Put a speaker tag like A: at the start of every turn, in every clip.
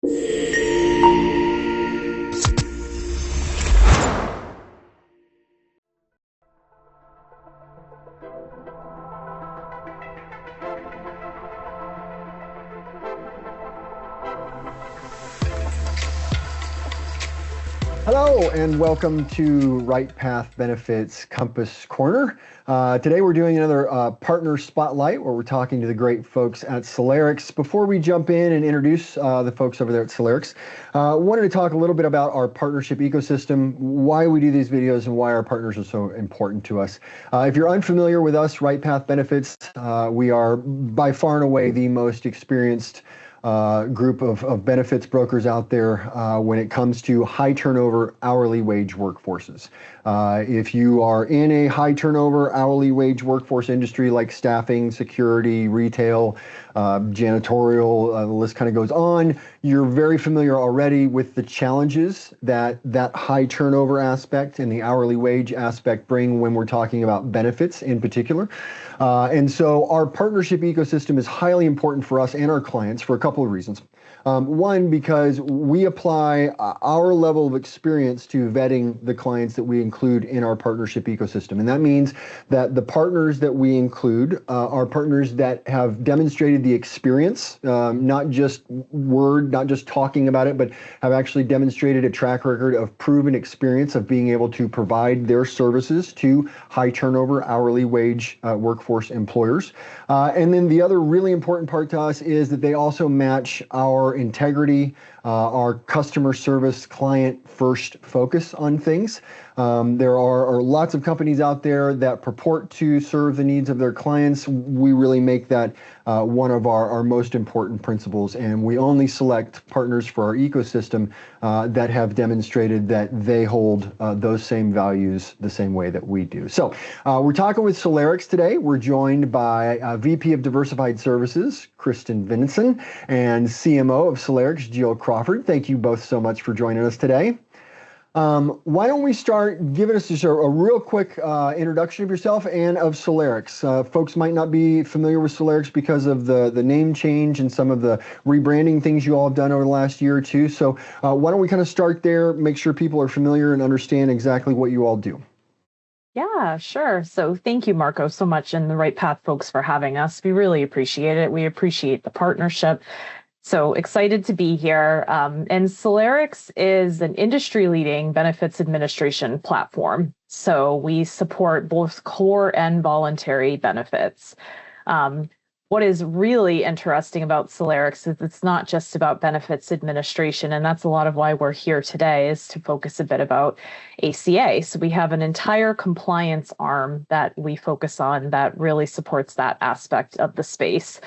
A: Hello and welcome to RightPath Benefits Compass Corner. Today we're doing another partner spotlight where we're talking to the great folks at Selerix. Before we jump in and introduce the folks over there at Selerix, wanted to talk a little bit about our partnership ecosystem, why we do these videos and why our partners are so important to us. If you're unfamiliar with us, RightPath Benefits, we are by far and away the most experienced group of benefits brokers out there when it comes to high turnover hourly wage workforces. If you are in a high turnover hourly wage workforce industry like staffing, security, retail, janitorial, the list kind of goes on, you're very familiar already with the challenges that high turnover aspect and the hourly wage aspect bring when we're talking about benefits in particular. And so our partnership ecosystem is highly important for us and our clients for a couple of reasons. One, because we apply our level of experience to vetting the clients that we include in our partnership ecosystem. And that means that the partners that we include are partners that have demonstrated the experience, not just not just talking about it, but have actually demonstrated a track record of proven experience of being able to provide their services to high turnover hourly wage workforce employers. And then the other really important part to us is that they also match our integrity, our customer service, client first focus on things. There are lots of companies out there that purport to serve the needs of their clients. We really make that one of our most important principles, and we only select partners for our ecosystem that have demonstrated that they hold those same values the same way that we do. So we're talking with Selerix today. We're joined by VP of Diversified Services, Kristen Vinson, and CMO of Selerix, Jill Crawford. Thank you both so much for joining us today. Why don't we start giving us just a real quick introduction of yourself and of Selerix. Folks might not be familiar with Selerix because of the name change and some of the rebranding things you all have done over the last year or two. So why don't we kind of start there, make sure people are familiar and understand exactly what you all do.
B: Yeah, sure. So thank you, Marco, so much, and the RightPath folks for having us. We really appreciate it. We appreciate the partnership. So excited to be here. And Selerix is an industry-leading benefits administration platform. So we support both core and voluntary benefits. What is really interesting about Selerix is it's not just about benefits administration, and that's a lot of why we're here today, is to focus a bit about ACA. So we have an entire compliance arm that we focus on that really supports that aspect of the space.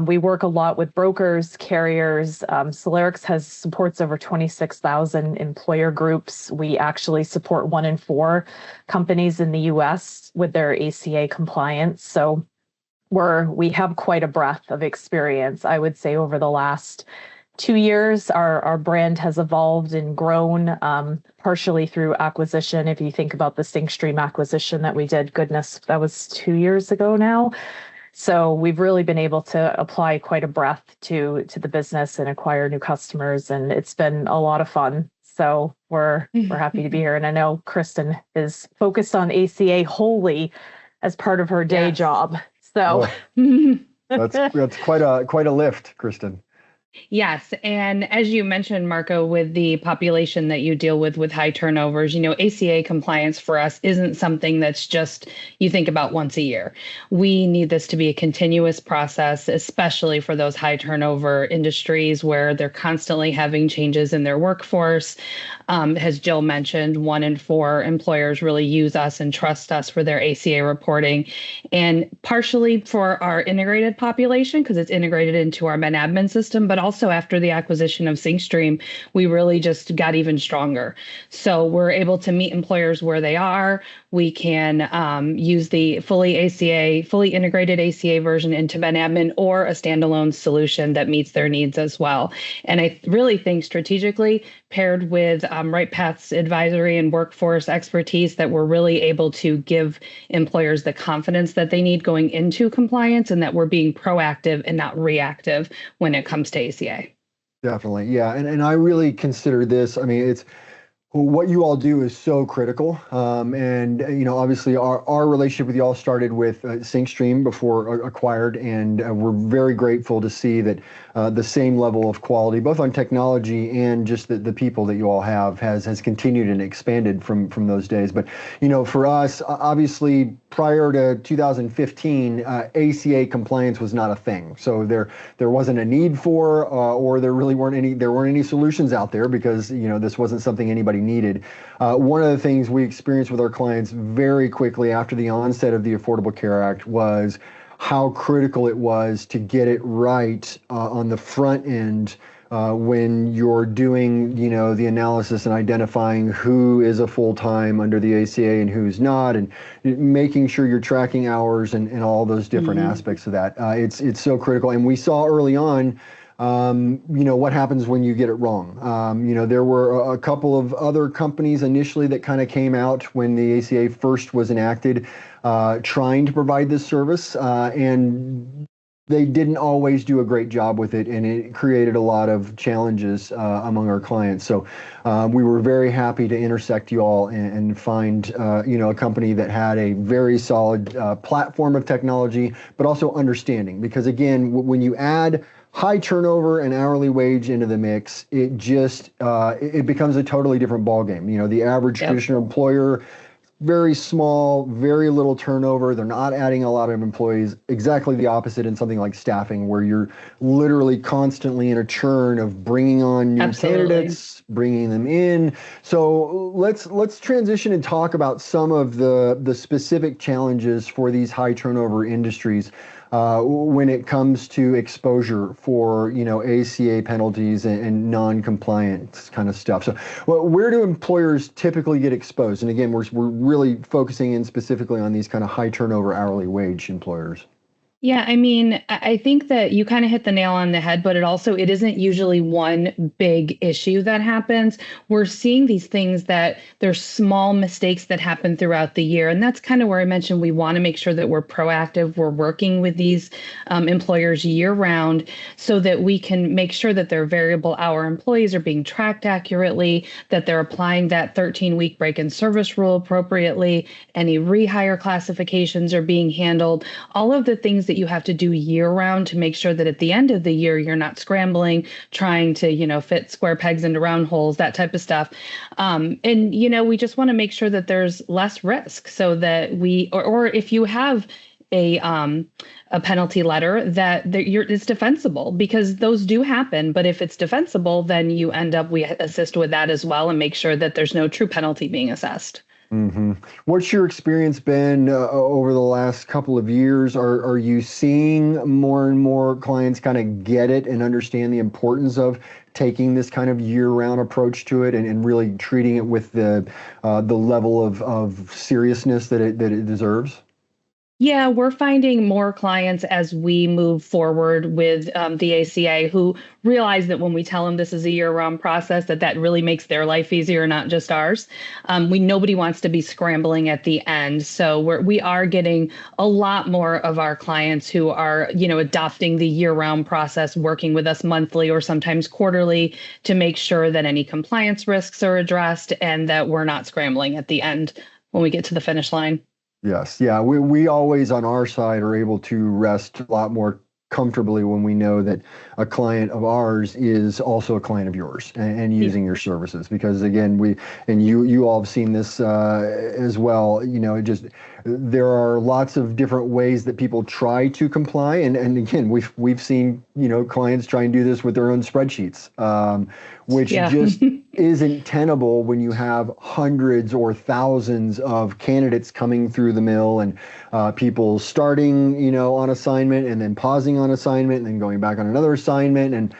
B: We work a lot with brokers, carriers. Selerix supports over 26,000 employer groups. We actually support 1 in 4 companies in the US with their ACA compliance. So we have quite a breadth of experience. I would say over the last 2 years, our brand has evolved and grown, partially through acquisition. If you think about the SyncStream acquisition that we did, goodness, that was 2 years ago now. So we've really been able to apply quite a breadth to the business and acquire new customers, and it's been a lot of fun. So we're happy to be here. And I know Kristen is focused on ACA wholly as part of her day job. So
A: that's quite a lift, Kristen.
C: Yes. And as you mentioned, Marco, with the population that you deal with high turnovers, ACA compliance for us isn't something that's just you think about once a year. We need this to be a continuous process, especially for those high turnover industries where they're constantly having changes in their workforce. As Jill mentioned, 1 in 4 employers really use us and trust us for their ACA reporting, and partially for our integrated population because it's integrated into our med admin system, but also after the acquisition of SyncStream, we really just got even stronger. So we're able to meet employers where they are. We can use the fully integrated ACA version into med admin or a standalone solution that meets their needs as well. And I really think strategically paired with RightPath's advisory and workforce expertise that we're really able to give employers the confidence that they need going into compliance, and that we're being proactive and not reactive when it comes to ACA.
A: Definitely. Yeah. And I really consider this, I mean, it's what you all do is so critical. And, obviously our relationship with you all started with SyncStream before acquired. And we're very grateful to see that the same level of quality, both on technology and just the people that you all have has continued and expanded from those days. But, for us, obviously prior to 2015, ACA compliance was not a thing. So there wasn't a need for, or there weren't any solutions out there because, this wasn't something anybody needed. One of the things we experienced with our clients very quickly after the onset of the Affordable Care Act was how critical it was to get it right on the front end when you're doing, the analysis and identifying who is a full-time under the ACA and who's not, and making sure you're tracking hours and all those different aspects of that. It's so critical. And we saw early on, what happens when you get it wrong. There were a couple of other companies initially that kind of came out when the ACA first was enacted, trying to provide this service, and they didn't always do a great job with it, and it created a lot of challenges among our clients. So we were very happy to intersect you all and find a company that had a very solid platform of technology, but also understanding. Because again, when you add high turnover and hourly wage into the mix, it just it becomes a totally different ballgame. The average traditional employer, very small, very little turnover. They're not adding a lot of employees. Exactly the opposite in something like staffing, where you're literally constantly in a churn of bringing on new candidates, bringing them in. So let's transition and talk about some of the specific challenges for these high turnover industries when it comes to exposure for, ACA penalties and non-compliance kind of stuff. So where do employers typically get exposed? And again, we're really focusing in specifically on these kind of high turnover hourly wage employers.
C: Yeah, I mean, I think that you kind of hit the nail on the head, but it isn't usually one big issue that happens. We're seeing these things that there's small mistakes that happen throughout the year. And that's kind of where I mentioned we want to make sure that we're proactive. We're working with these employers year round so that we can make sure that their variable hour employees are being tracked accurately, that they're applying that 13-week break in service rule appropriately, any rehire classifications are being handled, all of the things that you have to do year round to make sure that at the end of the year, you're not scrambling, trying to, fit square pegs into round holes, that type of stuff. And we just want to make sure that there's less risk so that or if you have a penalty letter that it's defensible, because those do happen. But if it's defensible, then we assist with that as well and make sure that there's no true penalty being assessed.
A: Mm-hmm. What's your experience been over the last couple of years? Are you seeing more and more clients kind of get it and understand the importance of taking this kind of year-round approach to it and really treating it with the level of seriousness that it deserves?
C: Yeah, we're finding more clients as we move forward with the ACA who realize that when we tell them this is a year-round process, that really makes their life easier, not just ours. Nobody wants to be scrambling at the end. So we are getting a lot more of our clients who are, adopting the year-round process, working with us monthly or sometimes quarterly to make sure that any compliance risks are addressed and that we're not scrambling at the end when we get to the finish line.
A: Yes. Yeah. We always on our side are able to rest a lot more comfortably when we know that a client of ours is also a client of yours and using your services, because again, you all have seen this as well. There are lots of different ways that people try to comply, and again, we've seen clients try and do this with their own spreadsheets, which just isn't tenable when you have hundreds or thousands of candidates coming through the mill and people starting on assignment and then pausing on assignment and then going back on another assignment. And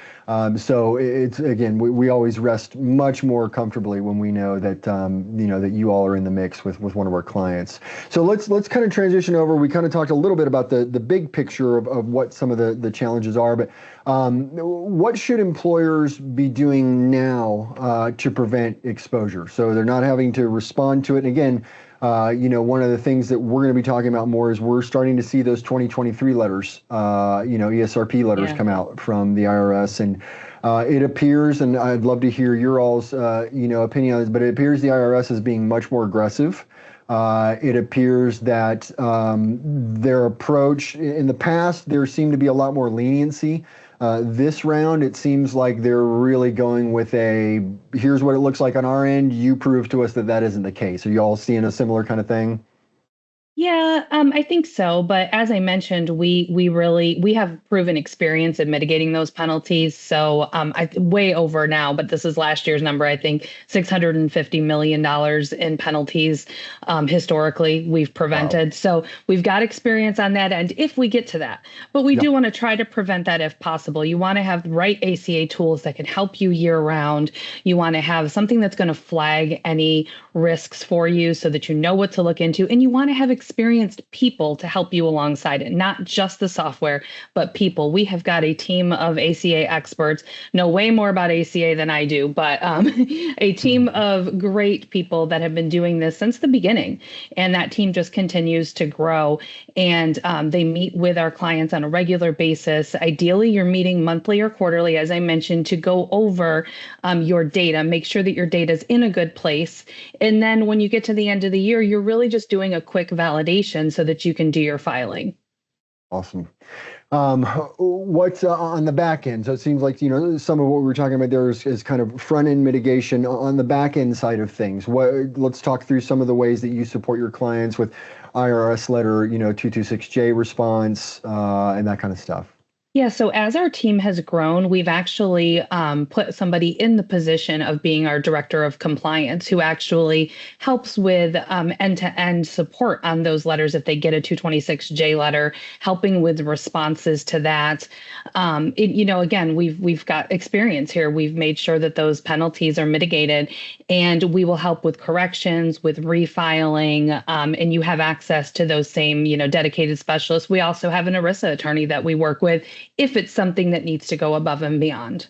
A: so it's, again, we always rest much more comfortably when we know that that you all are in the mix with one of our clients. So let's kind of transition over. We kind of talked a little bit about the big picture of what some of the challenges are, but what should employers be doing now to prevent exposure so they're not having to respond to it? And again, one of the things that we're going to be talking about more is we're starting to see those 2023 letters, ESRP letters come out from the IRS. And It appears, and I'd love to hear your all's opinion on this, but it appears the IRS is being much more aggressive. It appears that their approach in the past, there seemed to be a lot more leniency. This round, it seems like they're really going with a, here's what it looks like on our end. You prove to us that that isn't the case. Are you all seeing a similar kind of thing?
C: Yeah, I think so. But as I mentioned, we have proven experience in mitigating those penalties. So I way over now, but this is last year's number. I think $650 million in penalties historically we've prevented. Wow. So we've got experience on that end if we get to that. But we do want to try to prevent that if possible. You want to have the right ACA tools that can help you year round. You want to have something that's going to flag any risks for you so that you know what to look into, and you want to have experienced people to help you alongside it, not just the software, but people. We have got a team of ACA experts, know way more about ACA than I do, but a team of great people that have been doing this since the beginning. And that team just continues to grow. And they meet with our clients on a regular basis. Ideally, you're meeting monthly or quarterly, as I mentioned, to go over your data, make sure that your data is in a good place. And then when you get to the end of the year, you're really just doing a quick validation so that you can do your filing.
A: Awesome. What's on the back end? So it seems like, some of what we were talking about there is kind of front end mitigation. On the back end side of things, let's talk through some of the ways that you support your clients with IRS letter, 226J response, and that kind of stuff.
C: Yeah, so as our team has grown, we've actually put somebody in the position of being our director of compliance who actually helps with end-to-end support on those letters if they get a 226J letter, helping with responses to that. Again, we've got experience here. We've made sure that those penalties are mitigated, and we will help with corrections, with refiling, and you have access to those same, dedicated specialists. We also have an ERISA attorney that we work with if it's something that needs to go above and beyond.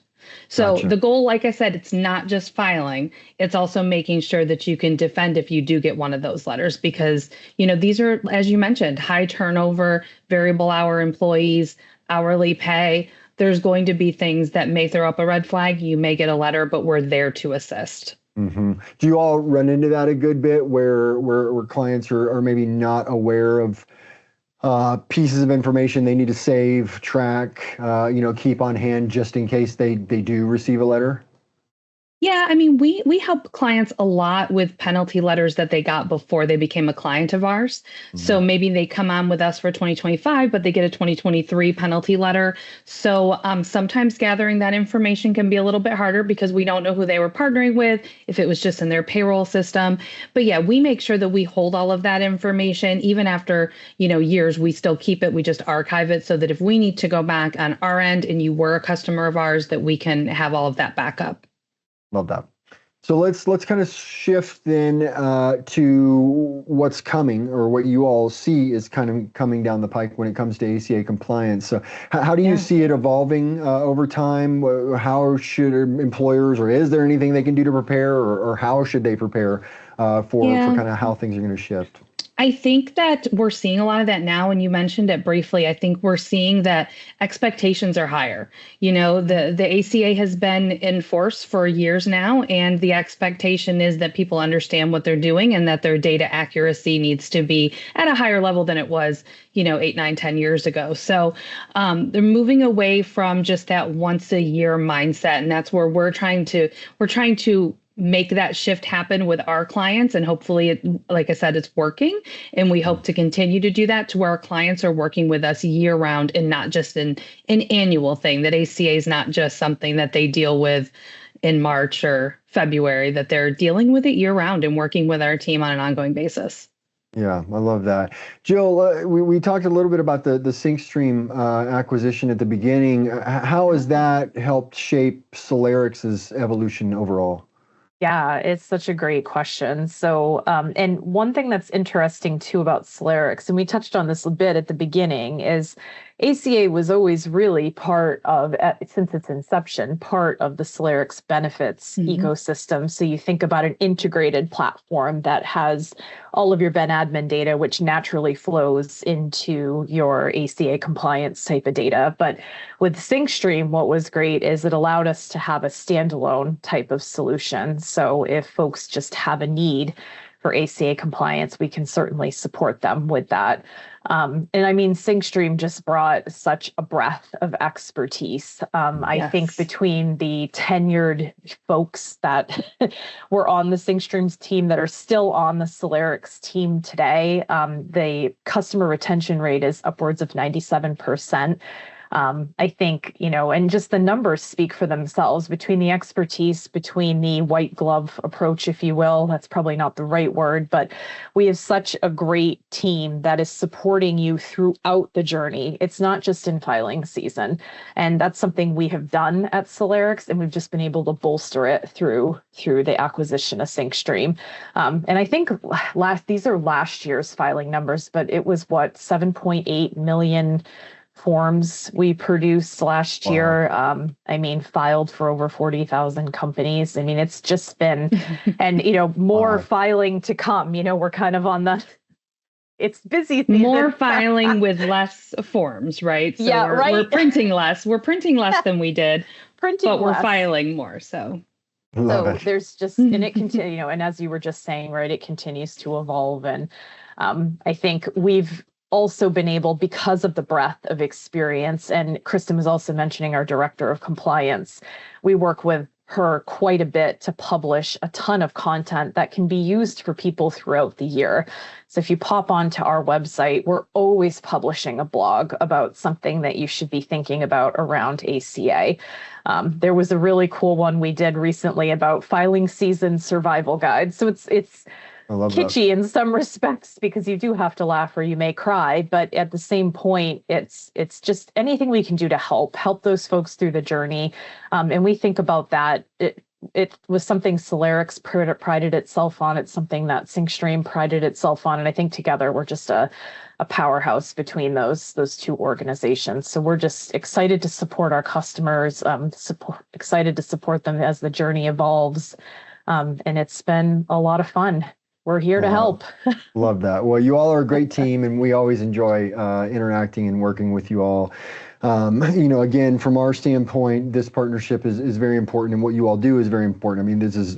C: So The goal, like I said, it's not just filing, it's also making sure that you can defend if you do get one of those letters, because, these are, as you mentioned, high turnover, variable hour employees, hourly pay. There's going to be things that may throw up a red flag. You may get a letter, but we're there to assist.
A: Mm-hmm. Do you all run into that a good bit where clients are maybe not aware of pieces of information they need to save, track, keep on hand just in case they do receive a letter?
C: Yeah, I mean, we help clients a lot with penalty letters that they got before they became a client of ours. Mm-hmm. So maybe they come on with us for 2025, but they get a 2023 penalty letter. So sometimes gathering that information can be a little bit harder because we don't know who they were partnering with, if it was just in their payroll system. But yeah, we make sure that we hold all of that information. Even after, years, we still keep it. We just archive it so that if we need to go back on our end and you were a customer of ours, that we can have all of that backup.
A: Love that. So let's kind of shift then to what's coming, or what you all see is kind of coming down the pike when it comes to ACA compliance. So how do you see it evolving over time? How should employers, or is there anything they can do to prepare, or how should they prepare for kind of how things are going to shift?
C: I think that we're seeing a lot of that now, and you mentioned it briefly. I think we're seeing that expectations are higher. The ACA has been in force for years now, and the expectation is that people understand what they're doing and that their data accuracy needs to be at a higher level than it was, 8, 9, 10 years ago. So they're moving away from just that once a year mindset, and that's where we're trying to make that shift happen with our clients. And hopefully, like I said, it's working. And we hope to continue to do that to where our clients are working with us year round and not just an annual thing, that ACA is not just something that they deal with in March or February, that they're dealing with it year round and working with our team on an ongoing basis.
A: Yeah, I love that. Jill, we talked a little bit about the SyncStream acquisition at the beginning. How has that helped shape Selerix's evolution overall?
B: Yeah, it's such a great question. So, and one thing that's interesting too about Selerix, and we touched on this a bit at the beginning, is ACA was always really part of, since its inception, part of the Selerix benefits ecosystem. So you think about an integrated platform that has all of your ben admin data, which naturally flows into your ACA compliance type of data. But with SyncStream, what was great is it allowed us to have a standalone type of solution. So if folks just have a need for ACA compliance, we can certainly support them with that. And I mean, SyncStream just brought such a breadth of expertise. I think between the tenured folks that were on the SyncStream's team that are still on the Selerix team today, the customer retention rate is upwards of 97%. I think, and just the numbers speak for themselves between the expertise, between the white glove approach, if you will. That's probably not the right word, but we have such a great team that is supporting you throughout the journey. It's not just in filing season. And that's something we have done at Selerix, and we've just been able to bolster it through the acquisition of SyncStream. And I think these are last year's filing numbers, but it was 7.8 million forms we produced last year. Filed for over 40,000 companies. I mean, it's just been, and, more filing to come. We're kind of on it's busy season.
C: More filing with less forms, right? So we're printing less. We're printing less than we did, but we're filing more. So
B: there's just, and it continues, and as you were just saying, right, it continues to evolve. And I think we've also been able, because of the breadth of experience, and Kristen was also mentioning our director of compliance, we work with her quite a bit to publish a ton of content that can be used for people throughout the year. So if you pop onto our website, we're always publishing a blog about something that you should be thinking about around ACA. There was a really cool one we did recently about filing season survival guide. So it's kitschy in some respects because you do have to laugh or you may cry, but at the same point, it's just anything we can do to help those folks through the journey. And we think about that. It was something Selerix prided itself on. It's something that SyncStream prided itself on. And I think together we're just a powerhouse between those two organizations. So we're just excited to support our customers, excited to support them as the journey evolves. And it's been a lot of fun. We're here to help.
A: Love that. Well, you all are a great team, and we always enjoy interacting and working with you all. Again, from our standpoint, this partnership is very important, and what you all do is very important. I mean, this is,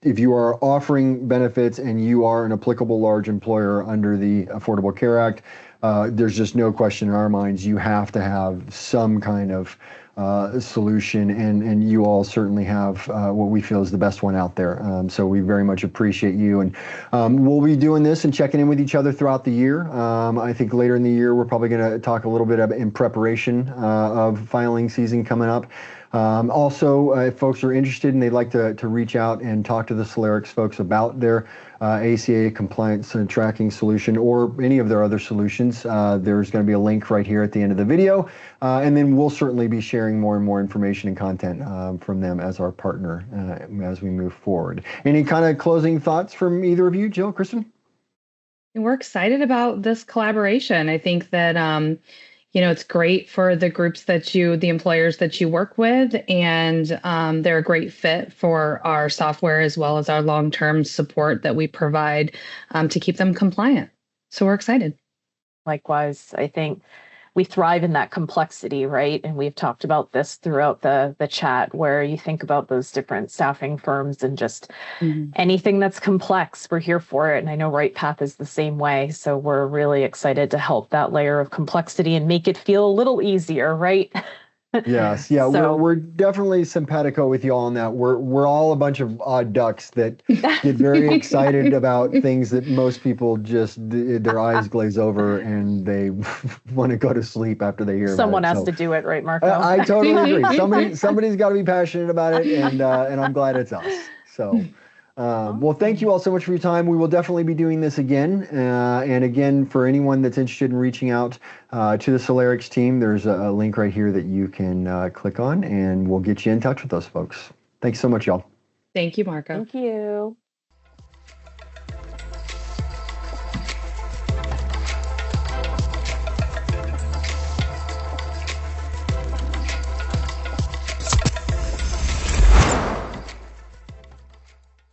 A: if you are offering benefits and you are an applicable large employer under the Affordable Care Act, there's just no question in our minds you have to have some kind of solution, and you all certainly have what we feel is the best one out there. So we very much appreciate you, and we'll be doing this and checking in with each other throughout the year. I think later in the year we're probably going to talk a little bit in preparation of filing season coming up. Also, if folks are interested and they'd like to reach out and talk to the Selerix folks about their ACA compliance and tracking solution or any of their other solutions, there's going to be a link right here at the end of the video. And then we'll certainly be sharing more and more information and content from them as our partner as we move forward. Any kind of closing thoughts from either of you, Jill, Kristen?
C: We're excited about this collaboration. I think that it's great for the groups the employers that you work with, and they're a great fit for our software as well as our long-term support that we provide to keep them compliant. So we're excited.
B: Likewise, I think we thrive in that complexity, right? And we've talked about this throughout the chat, where you think about those different staffing firms and just anything that's complex, we're here for it. And I know RightPath is the same way. So we're really excited to help that layer of complexity and make it feel a little easier, right?
A: Yes, yeah, so, we're definitely simpatico with you all on that. We're all a bunch of odd ducks that get very excited about things that most people just their eyes glaze over and they want to go to sleep after they hear.
B: Someone
A: about it.
B: has to do it, right, Marco?
A: I totally agree. Somebody's got to be passionate about it, and I'm glad it's us. So. Well, thank you all so much for your time. We will definitely be doing this again. And again, for anyone that's interested in reaching out to the Selerix team, there's a link right here that you can click on, and we'll get you in touch with those folks. Thanks so much, y'all.
C: Thank you, Marco.
B: Thank you.